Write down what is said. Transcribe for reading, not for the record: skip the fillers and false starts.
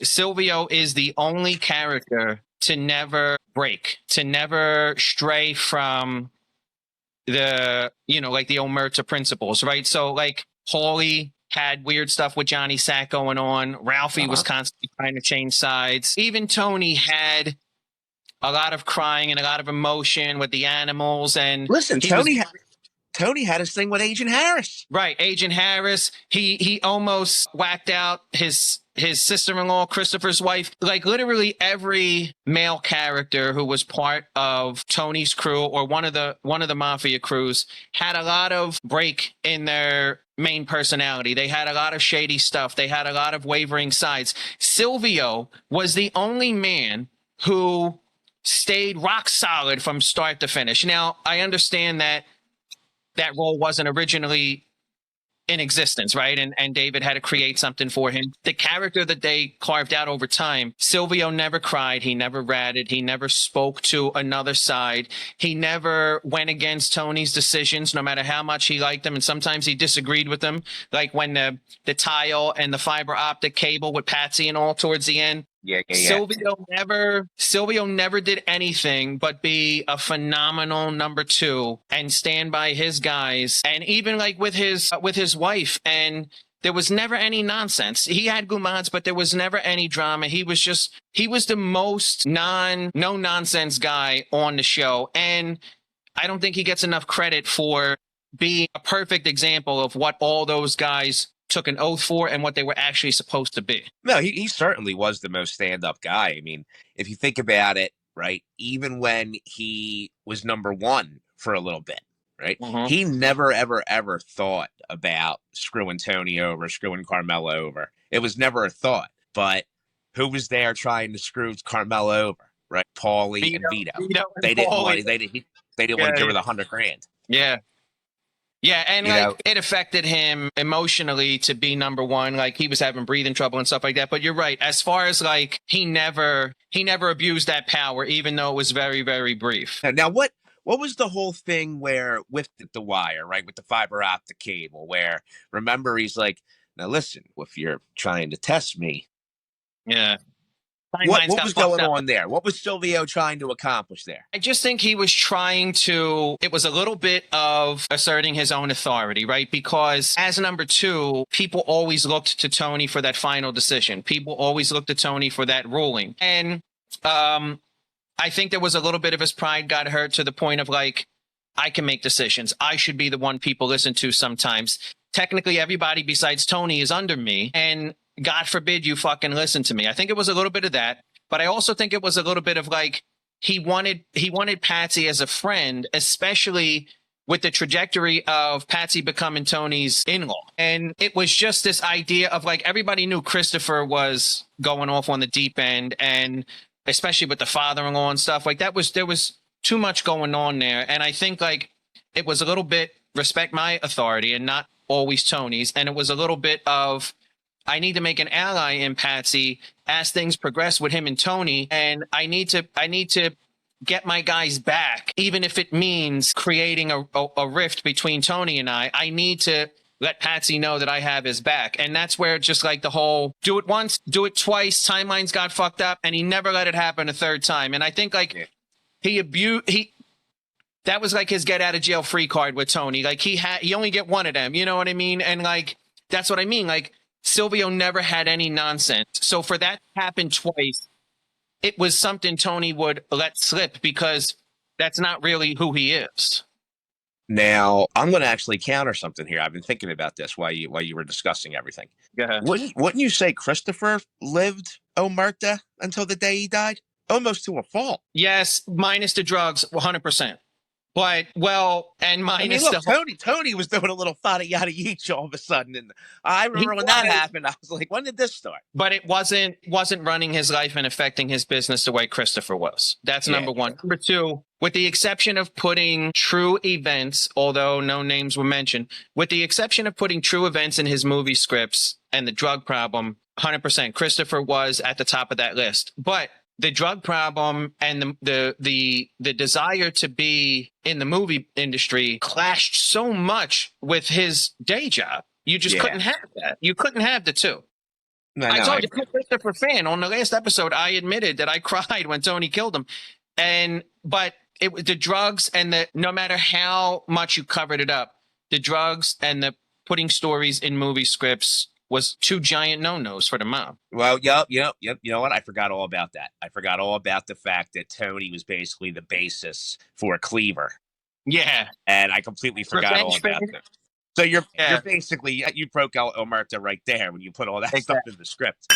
Silvio is the only character to never break, to never stray from the, like the omerta principles, right? So like Paulie had weird stuff with Johnny Sack going on. Ralphie was constantly trying to change sides. Even Tony had a lot of crying and a lot of emotion with the animals. And listen, Tony had his thing with Agent Harris. Right, Agent Harris. He almost whacked out his sister-in-law, Christopher's wife. Like literally every male character who was part of Tony's crew or one of the Mafia crews had a lot of break in their main personality. They had a lot of shady stuff. They had a lot of wavering sides. Silvio was the only man who stayed rock solid from start to finish. Now, I understand that role wasn't originally in existence, right? And David had to create something for him. The character that they carved out over time, Silvio never cried. He never ratted. He never spoke to another side. He never went against Tony's decisions, no matter how much he liked them. And sometimes he disagreed with them, like when the tile and the fiber optic cable with Patsy and all towards the end. Yeah. Silvio never did anything but be a phenomenal number two and stand by his guys. And even like with his wife, and there was never any nonsense. He had gumads, but there was never any drama. He was the most no nonsense guy on the show. And I don't think he gets enough credit for being a perfect example of what all those guys took an oath for and what they were actually supposed to be. No, he certainly was the most stand-up guy. I mean, if you think about it, right, even when he was number one for a little bit, right, he never, ever, ever thought about screwing Tony over, screwing Carmella over. It was never a thought. But who was there trying to screw Carmella over, right? Paulie and Vito. They didn't want to give her the $100,000. Yeah. Yeah, and it affected him emotionally to be number one. Like he was having breathing trouble and stuff like that. But you're right. As far as like he never abused that power, even though it was very, very brief. Now, what was the whole thing where with the wire, right, with the fiber optic cable? Where remember he's like, now listen, if you're trying to test me, yeah. What was going on there? What was Silvio trying to accomplish there? I just think he was it was a little bit of asserting his own authority, right? Because as number two, people always looked to Tony for that final decision. People always looked to Tony for that ruling. And I think there was a little bit of his pride got hurt to the point of like, I can make decisions. I should be the one people listen to sometimes. Technically, everybody besides Tony is under me. And God forbid you fucking listen to me. I think it was a little bit of that, but I also think it was a little bit of like he wanted Patsy as a friend, especially with the trajectory of Patsy becoming Tony's in-law. And it was just this idea of like everybody knew Christopher was going off on the deep end, and especially with the father-in-law and stuff like that there was too much going on there. And I think like it was a little bit respect my authority and not always Tony's, and it was a little bit of I need to make an ally in Patsy as things progress with him and Tony. And I need to get my guys back, even if it means creating a rift between Tony and I need to let Patsy know that I have his back. And that's where just like the whole do it once, do it twice, timelines got fucked up, and he never let it happen a third time. And I think like that was like his get out of jail free card with Tony. Like he only get one of them, you know what I mean? And like, that's what I mean. Like, Silvio never had any nonsense. So for that to happen twice, it was something Tony would let slip because that's not really who he is. Now, I'm going to actually counter something here. I've been thinking about this while you were discussing everything. Go ahead. Wouldn't you say Christopher lived omerta until the day he died? Almost to a fault. Yes, minus the drugs, 100%. But minus Tony was doing a little fada yada yeech all of a sudden, and I remember when that happened. I was like, when did this start? But it wasn't running his life and affecting his business the way Christopher was. That's number one. Number two, with the exception of putting true events, although no names were mentioned, with the exception of putting true events in his movie scripts and the drug problem, 100%, Christopher was at the top of that list. But the drug problem and the desire to be in the movie industry clashed so much with his day job. You just couldn't have that. You couldn't have the two. I told you, I'm a Christopher fan. On the last episode, I admitted that I cried when Tony killed him, but it was the drugs and no matter how much you covered it up, the drugs and the putting stories in movie scripts was two giant no-nos for the mob. Well, yep. You know what? I forgot all about that. I forgot all about the fact that Tony was basically the basis for Cleaver. Yeah. And I completely forgot all about that. So you're basically, you broke out Omerta right there when you put all that stuff in the script.